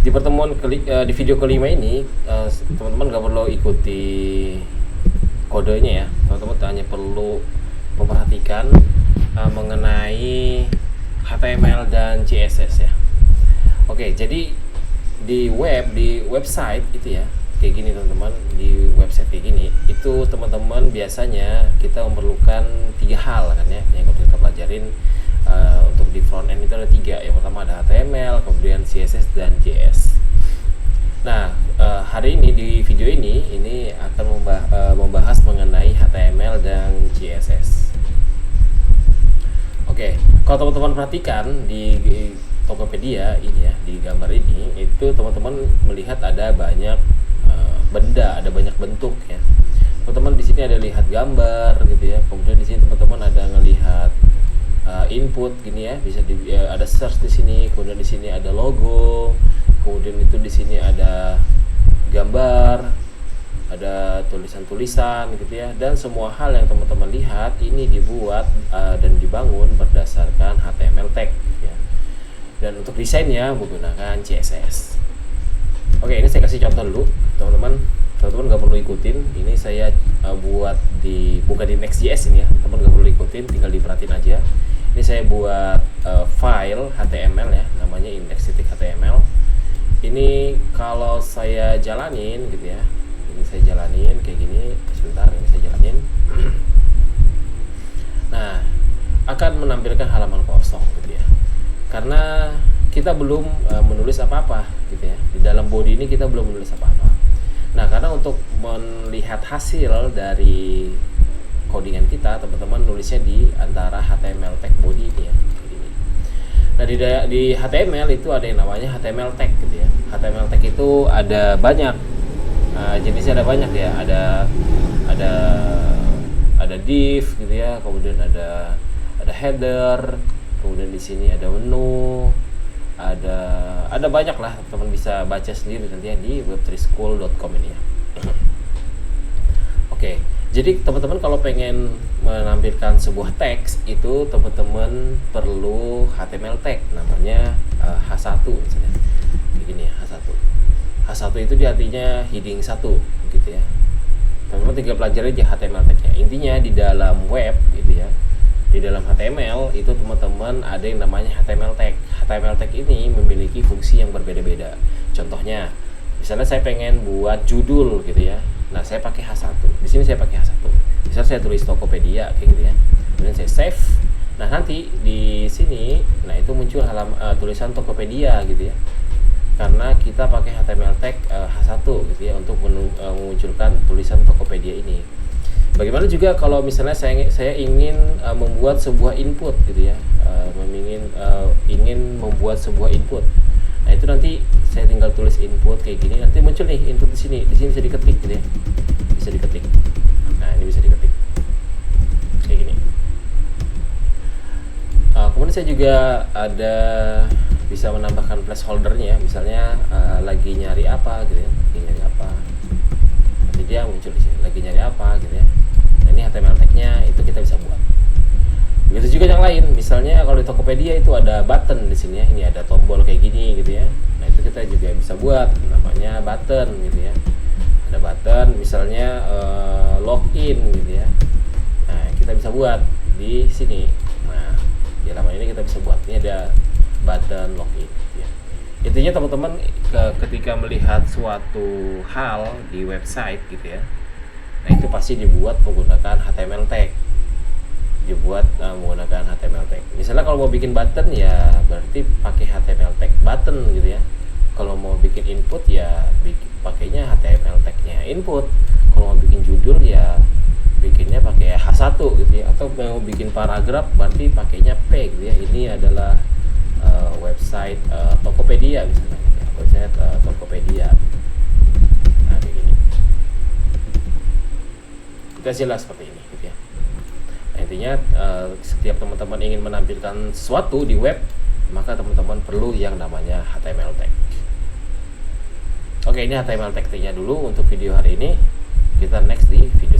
di video kelima ini, teman-teman gak perlu ikuti kodenya ya. Teman-teman hanya perlu memperhatikan mengenai HTML dan CSS ya. Oke, jadi di website itu ya, kayak gini teman-teman, di website kayak gini itu teman-teman biasanya kita memerlukan 3 hal kan ya, yang kita pelajarin. Untuk di front end itu ada 3. Yang pertama ada HTML, kemudian CSS dan JS. Nah, hari ini di video ini akan membahas mengenai HTML dan CSS. Oke, kalau teman-teman perhatikan di Tokopedia ini ya, di gambar ini itu teman-teman melihat ada banyak benda, ada banyak bentuk ya. Teman-teman di sini ada lihat gambar gitu ya. Kemudian di sini teman-teman ada ngelihat input gini ya, bisa ada search di sini, kemudian di sini ada logo, kemudian itu di sini ada gambar, ada tulisan-tulisan gitu ya, dan semua hal yang teman-teman lihat ini dibuat dan dibangun berdasarkan HTML tag ya. Dan untuk desainnya menggunakan CSS. Oke, ini saya kasih contoh dulu teman-teman. Teman-teman nggak perlu ikutin, ini saya buat bukan di Next.js ini ya, teman nggak perlu ikutin, tinggal diperhatiin aja. Ini saya buat file HTML ya, namanya index.html. Ini kalau saya jalanin gitu ya, ini saya jalanin kayak gini, sebentar ini saya jalanin. Nah, akan menampilkan halaman kosong gitu ya, karena kita belum menulis apa-apa gitu ya. Di dalam body ini kita belum menulis apa-apa. Nah, karena untuk melihat hasil dari codingan kita, teman-teman nulisnya di antara HTML tag body ini ya, gini. Nah, di HTML itu ada yang namanya HTML tag gitu ya. HTML tag itu ada banyak jenisnya, ada banyak ya. Ada div gitu ya, kemudian ada header, kemudian di sini ada menu, ada banyak lah, teman bisa baca sendiri nanti ya di web3school.com ini ya. Oke, jadi teman-teman kalau pengen menampilkan sebuah teks itu teman-teman perlu HTML tag, namanya H1 misalnya, begini ya, H1. H1 itu artinya heading 1 gitu ya. Teman-teman tinggal pelajari aja HTML tagnya. Intinya di dalam web gitu ya, di dalam HTML itu teman-teman ada yang namanya HTML tag. HTML tag ini memiliki fungsi yang berbeda-beda. Contohnya, misalnya saya pengen buat judul gitu ya. Nah, saya pakai H1. Di sini saya pakai H1. Misalnya saya tulis Tokopedia kayak gitu ya. Kemudian saya save. Nah, nanti di sini itu muncul tulisan Tokopedia gitu ya. Karena kita pakai HTML tag H1 gitu ya untuk memunculkan tulisan Tokopedia ini. Bagaimana juga kalau misalnya saya ingin membuat sebuah input gitu ya, ingin membuat sebuah input. Nah, itu nanti saya tinggal tulis input kayak gini, nanti muncul nih input di sini bisa diketik gitu ya, bisa diketik. Nah, ini bisa diketik kayak gini. Kemudian saya juga bisa menambahkan placeholdernya, misalnya lagi nyari apa gitu ya, nanti dia muncul di sini lagi nyari apa gitu ya. Nah, ini HTML tag-nya itu kita bisa buat. Begitu juga yang lain, misalnya kalau di Tokopedia itu ada button di sini ya, ini ada tombol kayak gini gitu ya. Nah, itu kita juga bisa buat, namanya button gitu ya. Ada button, misalnya login gitu ya. Nah, kita bisa buat di sini. Nah, di halaman ini kita bisa buat. Ini ada button login gitu ya. Intinya teman-teman ketika melihat suatu hal di website gitu ya, nah itu pasti dibuat menggunakan HTML tag. Menggunakan HTML tag. Misalnya kalau mau bikin button ya berarti pakai HTML tag button gitu ya. Kalau mau bikin input ya pakainya HTML tagnya input. Kalau mau bikin judul ya bikinnya pakai H1 gitu ya. Atau mau bikin paragraf berarti pakainya P gitu ya. Ini adalah website Tokopedia misalnya gitu ya. Website Tokopedia. Nah, kayak gini. Kita jelas seperti ini gitu ya. Nah, intinya setiap teman-teman ingin menampilkan sesuatu di web, maka teman-teman perlu yang namanya HTML tag. Oke, ini HTML tag-nya dulu untuk video hari ini. Kita next di video